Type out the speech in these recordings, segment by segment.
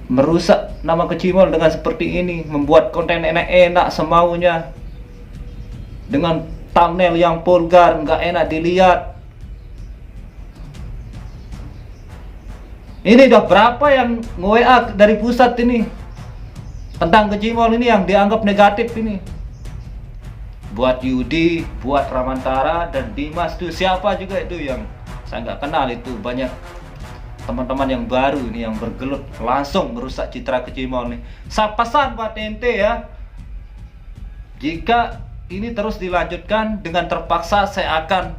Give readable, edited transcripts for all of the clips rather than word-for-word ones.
merusak nama Kecimol dengan seperti ini, membuat konten enak-enak semaunya dengan thumbnail yang vulgar, nggak enak dilihat. Ini udah berapa yang nge-WA dari pusat ini tentang Kecimol ini yang dianggap negatif ini. Buat Yudi, buat Ramantara dan Dimas tuh, siapa juga itu yang saya nggak kenal itu. Banyak teman-teman yang baru ini yang bergelut langsung merusak citra Kecimol nih. Saya pesan buat ente ya, jika ini terus dilanjutkan, dengan terpaksa saya akan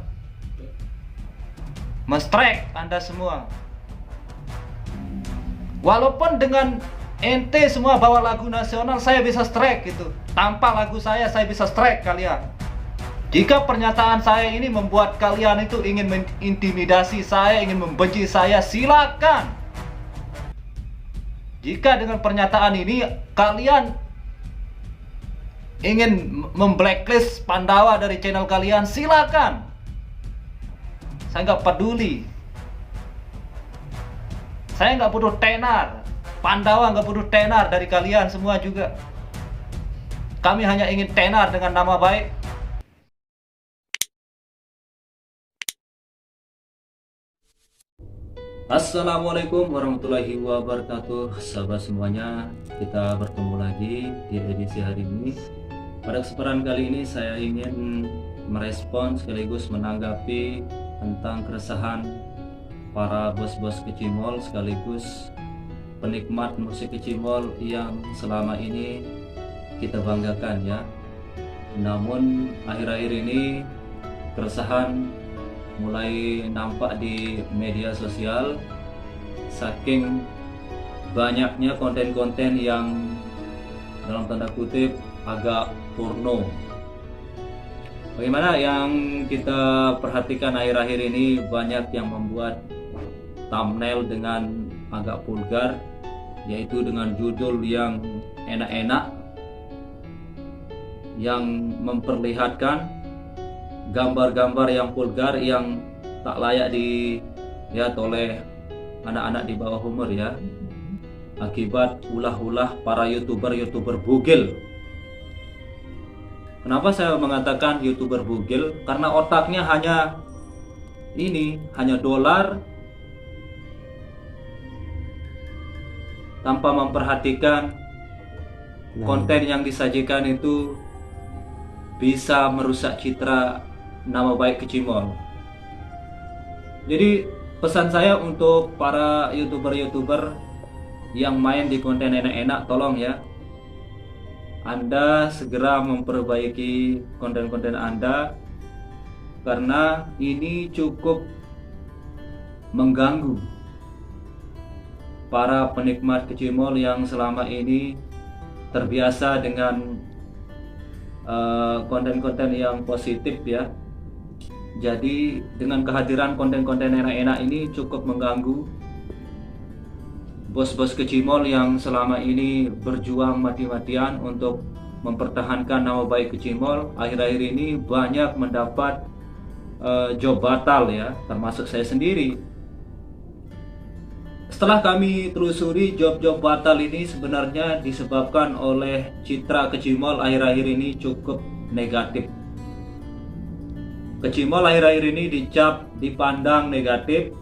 men-strike Anda semua. Walaupun dengan ente semua bawa lagu nasional, saya bisa strike gitu. Tanpa lagu saya bisa strike kalian. Jika pernyataan saya ini membuat kalian itu ingin mengintimidasi saya, ingin membenci saya, silakan. Jika dengan pernyataan ini kalian ingin memblacklist Pandawa dari channel kalian, silakan. Saya nggak peduli. Saya nggak butuh tenar. Pandawa nggak butuh tenar dari kalian semua juga. Kami hanya ingin tenar dengan nama baik. Assalamualaikum warahmatullahi wabarakatuh. Sahabat semuanya, kita bertemu lagi di edisi hari ini. Pada kesempatan kali ini saya ingin merespons sekaligus menanggapi tentang keresahan para bos-bos Kecimol sekaligus penikmat musik Kecimol yang selama ini kita banggakan ya. Namun akhir-akhir ini keresahan mulai nampak di media sosial saking banyaknya konten-konten yang dalam tanda kutip agak porno. Bagaimana yang kita perhatikan akhir-akhir ini, banyak yang membuat thumbnail dengan agak vulgar, yaitu dengan judul yang enak-enak, yang memperlihatkan gambar-gambar yang vulgar yang tak layak dilihat oleh anak-anak di bawah umur ya, akibat ulah-ulah para youtuber bugil. Kenapa saya mengatakan youtuber bugil? Karena otaknya hanya dolar, tanpa memperhatikan konten yang disajikan itu bisa merusak citra nama baik Kecimol. Jadi pesan saya untuk para youtuber yang main di konten enak-enak, tolong ya, Anda segera memperbaiki konten-konten Anda, karena ini cukup mengganggu para penikmat Kecimol yang selama ini terbiasa dengan konten-konten yang positif ya. Jadi dengan kehadiran konten-konten enak-enak ini cukup mengganggu bos-bos Kecimol yang selama ini berjuang mati-matian untuk mempertahankan nama baik Kecimol. Akhir-akhir ini banyak mendapat job batal ya, termasuk saya sendiri. Setelah kami telusuri, job-job batal ini sebenarnya disebabkan oleh citra Kecimol akhir-akhir ini cukup negatif. Kecimol akhir-akhir ini dipandang negatif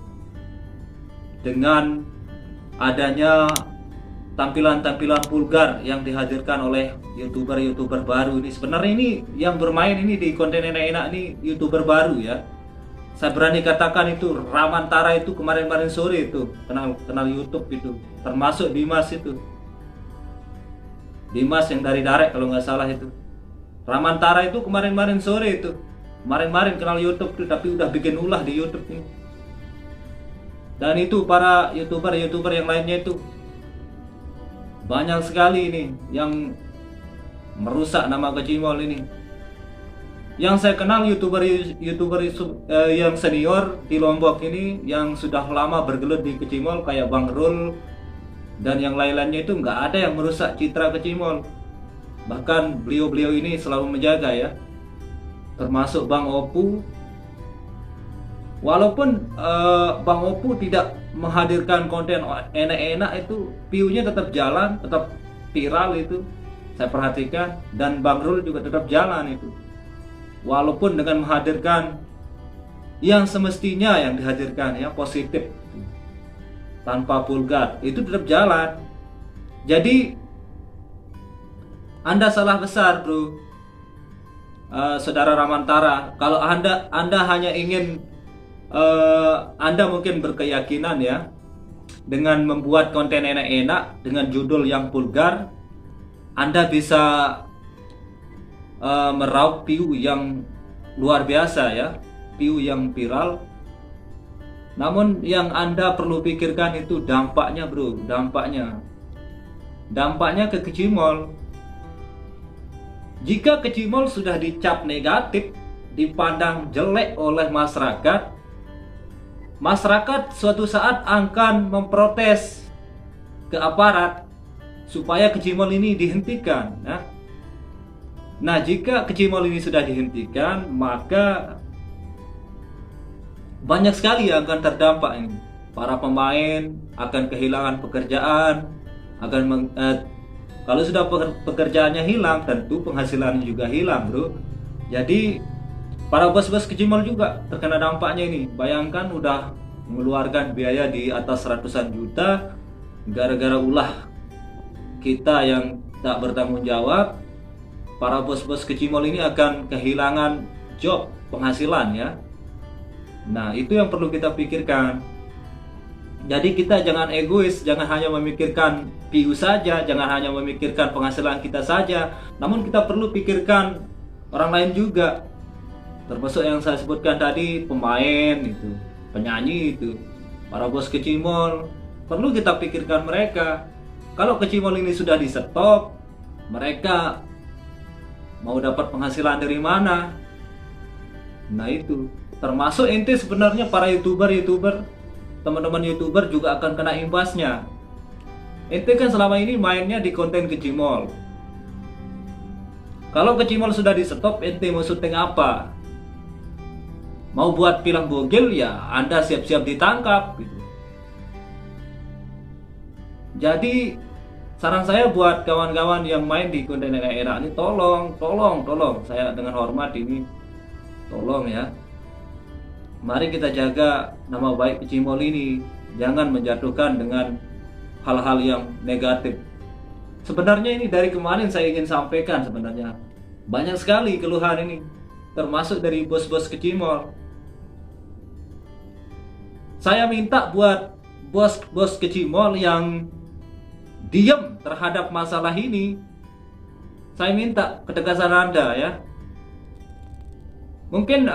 dengan adanya tampilan-tampilan vulgar yang dihadirkan oleh youtuber baru ini. Sebenarnya ini yang bermain ini di konten enak-enak ini youtuber baru ya. Saya berani katakan itu Ramantara itu kemarin sore itu kenal YouTube itu, termasuk Dimas itu. Dimas yang dari Darek kalau nggak salah itu. Ramantara itu kemarin sore itu. Kemarin kenal YouTube tuh, tapi udah bikin ulah di YouTube ini. Dan itu para youtuber yang lainnya itu banyak sekali ini yang merusak nama Kecimol ini. Yang saya kenal youtuber yang senior di Lombok ini, yang sudah lama bergelut di Kecimol kayak Bang Rul dan yang lain-lainnya itu nggak ada yang merusak citra Kecimol. Bahkan beliau ini selalu menjaga ya, termasuk Bang Opu. Walaupun Bang Opu tidak menghadirkan konten enak-enak itu view-nya tetap jalan, tetap viral itu. Saya perhatikan, dan Bang Rul juga tetap jalan itu. Walaupun dengan menghadirkan yang semestinya yang dihadirkan ya positif tanpa vulgar, itu tetap jalan. Jadi Anda salah besar, bro. Saudara Ramantara, kalau Anda hanya ingin Anda mungkin berkeyakinan ya dengan membuat konten enak-enak dengan judul yang vulgar, Anda bisa meraup view yang luar biasa ya, view yang viral. Namun yang Anda perlu pikirkan itu dampaknya, bro, dampaknya ke Kecimol. Jika Kecimol sudah dicap negatif, dipandang jelek oleh masyarakat, masyarakat suatu saat akan memprotes ke aparat supaya Kecimol ini dihentikan. Nah, jika Kecimol ini sudah dihentikan, maka banyak sekali yang akan terdampak ini. Para pemain akan kehilangan pekerjaan, kalau sudah pekerjaannya hilang, tentu penghasilannya juga hilang, bro. Jadi para bos-bos Kecimol juga terkena dampaknya ini. Bayangkan udah mengeluarkan biaya di atas ratusan juta gara-gara ulah kita yang tak bertanggung jawab. Para bos-bos Kecimol ini akan kehilangan job, penghasilan ya. Nah, itu yang perlu kita pikirkan. Jadi kita jangan egois, jangan hanya memikirkan view saja, jangan hanya memikirkan penghasilan kita saja, namun kita perlu pikirkan orang lain juga. Termasuk yang saya sebutkan tadi, pemain itu, penyanyi itu, para bos Kecimol, perlu kita pikirkan mereka. Kalau Kecimol ini sudah di stop, mereka mau dapat penghasilan dari mana? Nah itu, termasuk ente sebenarnya para youtuber, teman-teman youtuber juga akan kena imbasnya. Ente kan selama ini mainnya di konten Kecimol. Kalau Kecimol sudah di stop, ente mau syuting apa? Mau buat film bogil ya Anda siap-siap ditangkap gitu. Jadi saran saya buat kawan-kawan yang main di konten enak-enak ini, tolong saya dengan hormat ini, tolong ya, mari kita jaga nama baik Kecimol ini, jangan menjatuhkan dengan hal-hal yang negatif. Sebenarnya ini dari kemarin saya ingin sampaikan, sebenarnya banyak sekali keluhan ini, termasuk dari bos-bos Kecimol. Saya minta buat bos-bos Kecimol yang diam terhadap masalah ini, saya minta ketegasan Anda ya. Mungkin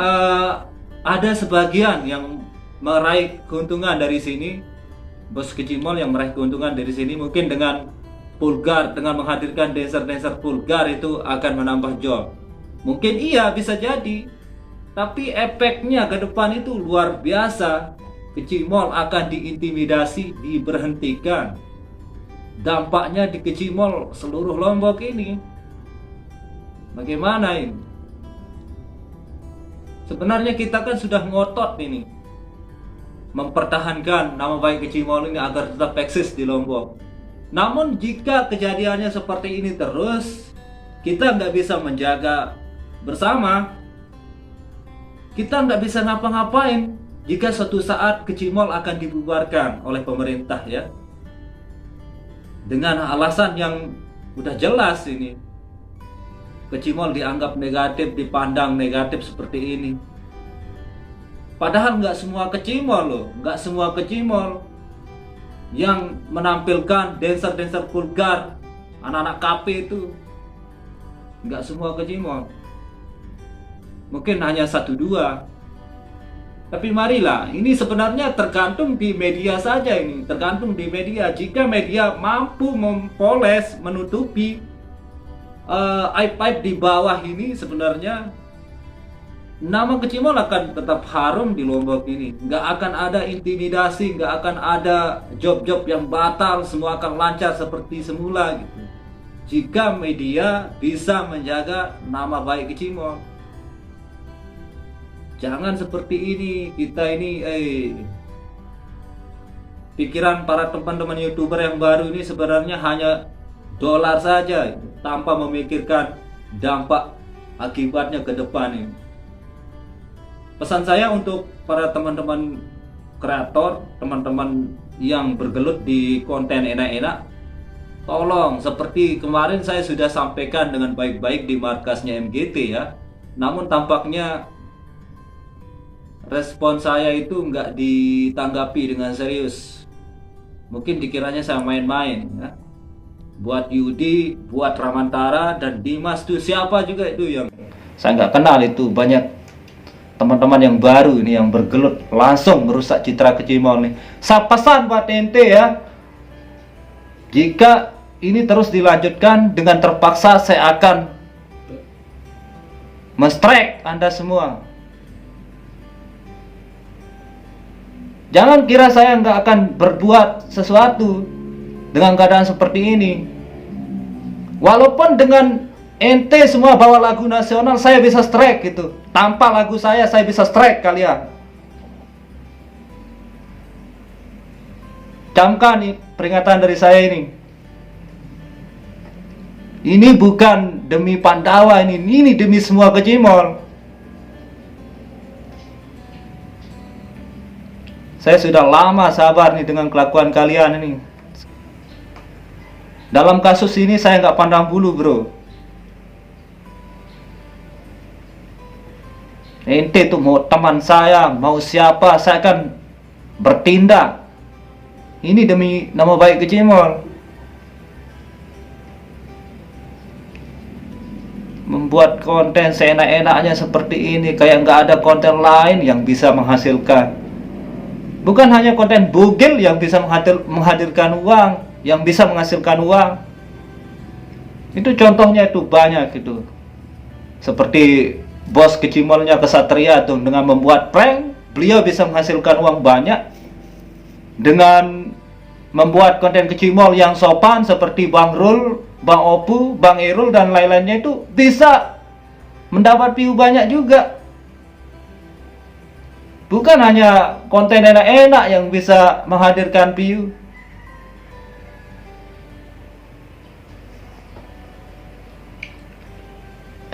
ada sebagian yang meraih keuntungan dari sini, bos Kecimol yang meraih keuntungan dari sini, mungkin dengan vulgar, dengan menghadirkan dancer-dancer vulgar itu akan menambah job. Mungkin iya, bisa jadi. Tapi efeknya ke depan itu luar biasa. Kecimol akan diintimidasi, diberhentikan. Dampaknya di Kecimol seluruh Lombok ini. Bagaimana ini? Sebenarnya kita kan sudah ngotot ini mempertahankan nama baik Kecimol ini agar tetap eksis di Lombok. Namun jika kejadiannya seperti ini terus, kita nggak bisa menjaga bersama. Kita nggak bisa ngapa-ngapain jika suatu saat Kecimol akan dibubarkan oleh pemerintah ya, dengan alasan yang udah jelas ini. Kecimol dianggap negatif, dipandang negatif seperti ini. Padahal nggak semua Kecimol loh, nggak semua Kecimol yang menampilkan dancer-dancer vulgar, anak-anak KP itu, nggak semua Kecimol. Mungkin hanya 1-2. Tapi marilah, ini sebenarnya tergantung di media saja ini, tergantung di media. Jika media mampu mempoles, menutupi aib-aib di bawah ini, sebenarnya nama Kecimol akan tetap harum di Lombok ini. Nggak akan ada intimidasi, nggak akan ada job-job yang batal, semua akan lancar seperti semula gitu. Jika media bisa menjaga nama baik Kecimol. Jangan seperti ini, kita ini pikiran para teman-teman YouTuber yang baru ini sebenarnya hanya dolar saja, tanpa memikirkan dampak akibatnya ke depan ini. Pesan saya untuk para teman-teman kreator, teman-teman yang bergelut di konten enak-enak, tolong, seperti kemarin saya sudah sampaikan dengan baik-baik di markasnya MGT ya, namun tampaknya respon saya itu nggak ditanggapi dengan serius. Mungkin dikiranya saya main-main ya. Buat Yudi, buat Ramantara dan Dimas tuh siapa juga itu yang saya nggak kenal, itu banyak teman-teman yang baru ini yang bergelut langsung merusak citra Kecimol nih. Saya pesan buat ente ya, jika ini terus dilanjutkan, dengan terpaksa saya akan men-strike Anda semua. Jangan kira saya nggak akan berbuat sesuatu dengan keadaan seperti ini. Walaupun dengan ente semua bawa lagu nasional, saya bisa strike gitu. Tanpa lagu saya bisa strike kalian. Camkan nih peringatan dari saya ini. Ini bukan demi Pandawa ini demi semua Kecimol. Saya sudah lama sabar nih dengan kelakuan kalian ini. Dalam kasus ini saya nggak pandang bulu, bro. Ente tuh mau teman saya, mau siapa, saya akan bertindak. Ini demi nama baik Kecimol. Membuat konten seenak-enaknya seperti ini, kayak nggak ada konten lain yang bisa menghasilkan. Bukan hanya konten bugil yang bisa menghadirkan uang, yang bisa menghasilkan uang. Itu contohnya itu banyak gitu. Seperti bos Kecimolnya Kesatria tuh, dengan membuat prank, beliau bisa menghasilkan uang banyak. Dengan membuat konten Kecimol yang sopan seperti Bang Rul, Bang Opu, Bang Irul dan lain-lainnya itu bisa mendapat view banyak juga. Bukan hanya konten enak-enak yang bisa menghadirkan view.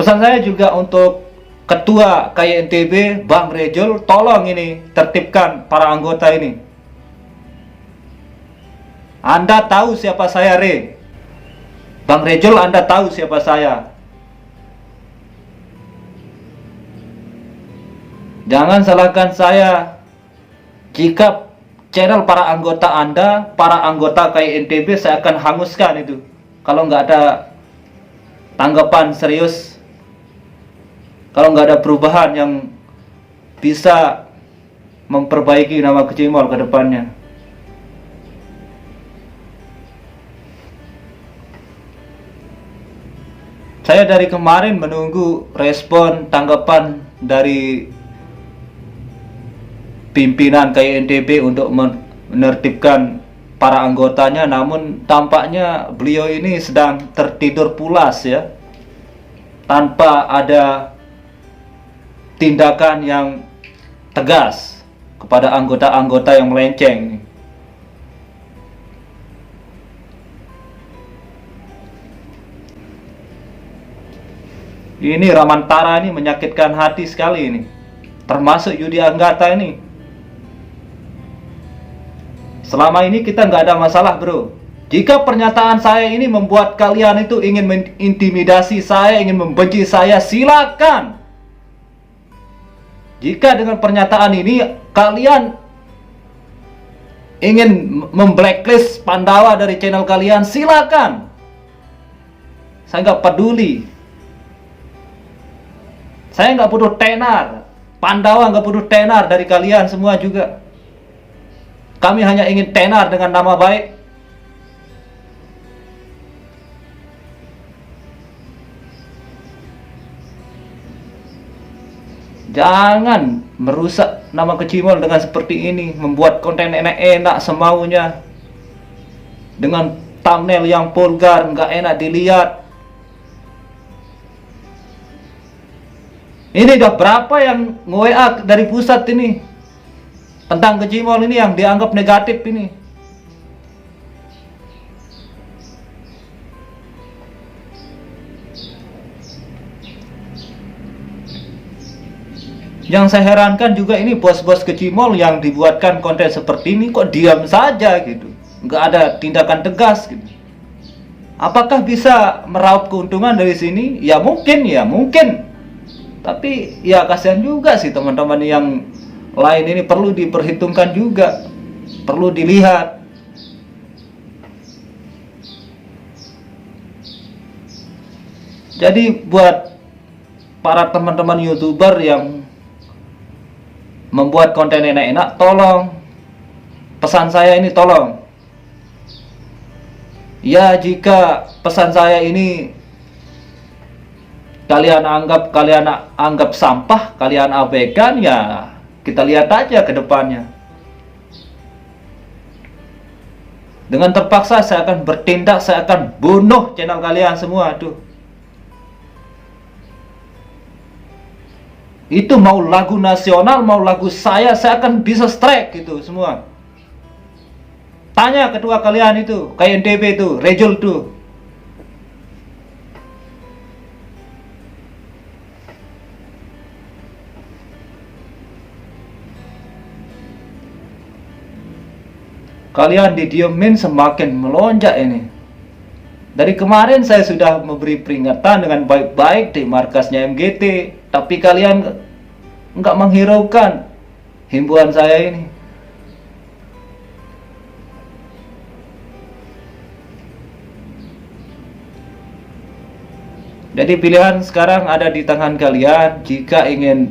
Pesan saya juga untuk Ketua KINTB, Bang Rejul, tolong ini tertibkan para anggota ini. Anda tahu siapa saya, Re? Bang Rejul, Anda tahu siapa saya? Jangan salahkan saya jika channel para anggota Anda, para anggota KINTB, saya akan hanguskan itu. Kalau nggak ada tanggapan serius, kalau nggak ada perubahan yang bisa memperbaiki nama Kecimol ke depannya. Saya dari kemarin menunggu respon tanggapan dari pimpinan KINTB untuk menertibkan para anggotanya, namun tampaknya beliau ini sedang tertidur pulas ya, tanpa ada tindakan yang tegas kepada anggota-anggota yang melenceng. Ini Ramantara ini menyakitkan hati sekali ini, termasuk Yudi Anggata ini. Selama ini kita nggak ada masalah, bro. Jika pernyataan saya ini membuat kalian itu ingin mengintimidasi saya, ingin membenci saya, silakan. Jika dengan pernyataan ini kalian ingin memblacklist Pandawa dari channel kalian, silakan. Saya nggak peduli. Saya nggak butuh tenar. Pandawa nggak butuh tenar dari kalian semua juga. Kami hanya ingin tenar dengan nama baik. Jangan merusak nama Kecimol dengan seperti ini, membuat konten enak-enak semaunya, dengan thumbnail yang vulgar, nggak enak dilihat. Ini udah berapa yang nge-WA dari pusat ini tentang Kecimol ini yang dianggap negatif ini. Yang saya herankan juga ini bos-bos kecimol yang dibuatkan konten seperti ini kok diam saja gitu, nggak ada tindakan tegas gitu. Apakah bisa meraup keuntungan dari sini? Ya mungkin, ya mungkin. Tapi ya kasihan juga sih teman-teman yang lain, ini perlu diperhitungkan juga, perlu dilihat. Jadi buat para teman-teman YouTuber yang membuat konten enak-enak, tolong, pesan saya ini tolong. Ya jika pesan saya ini kalian anggap sampah, kalian abaikan, ya kita lihat aja ke depannya. Dengan terpaksa saya akan bertindak, saya akan bunuh channel kalian semua tuh. Itu mau lagu nasional, mau lagu saya akan bisa strike gitu semua. Tanya ketua kalian itu, KNTB itu, Rejul tuh. Kalian didiemin semakin melonjak ini. Dari kemarin saya sudah memberi peringatan dengan baik-baik di markasnya MGT, tapi kalian nggak menghiraukan himbauan saya ini. Jadi pilihan sekarang ada di tangan kalian. Jika ingin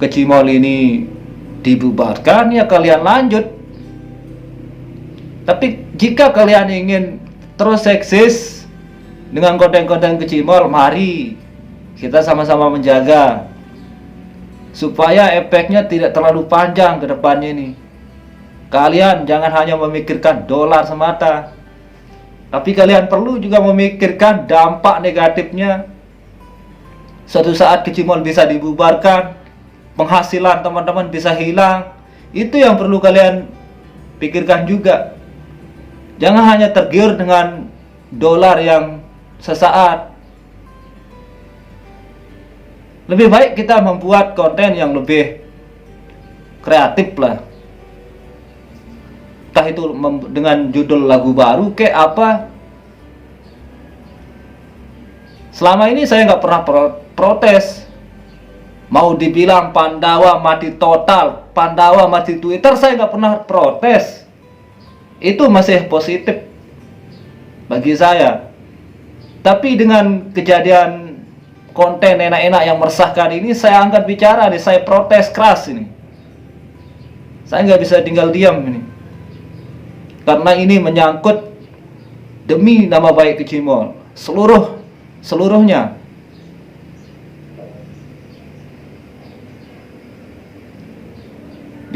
kecimol ini dibubarkan, ya kalian lanjut. Tapi jika kalian ingin terus eksis dengan konten-konten kecimol, mari kita sama-sama menjaga supaya efeknya tidak terlalu panjang ke depannya ini. Kalian jangan hanya memikirkan dolar semata, tapi kalian perlu juga memikirkan dampak negatifnya. Suatu saat kecimol bisa dibubarkan, penghasilan teman-teman bisa hilang. Itu yang perlu kalian pikirkan juga. Jangan hanya tergiur dengan dolar yang sesaat. Lebih baik kita membuat konten yang lebih kreatif lah. Entah itu dengan judul lagu baru kayak apa. Selama ini saya nggak pernah protes. Mau dibilang Pandawa mati total, Pandawa mati Twitter, saya nggak pernah protes. Itu masih positif bagi saya. Tapi dengan kejadian konten enak-enak yang meresahkan ini, saya angkat bicara nih, saya protes keras ini. Saya nggak bisa tinggal diam ini, karena ini menyangkut demi nama baik kecimol seluruhnya.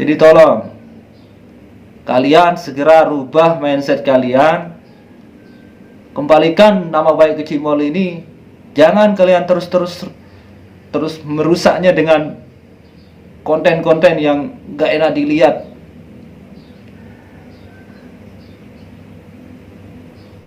Jadi tolong kalian segera rubah mindset kalian, kembalikan nama baik kecimol ini. Jangan kalian terus merusaknya dengan konten-konten yang gak enak dilihat.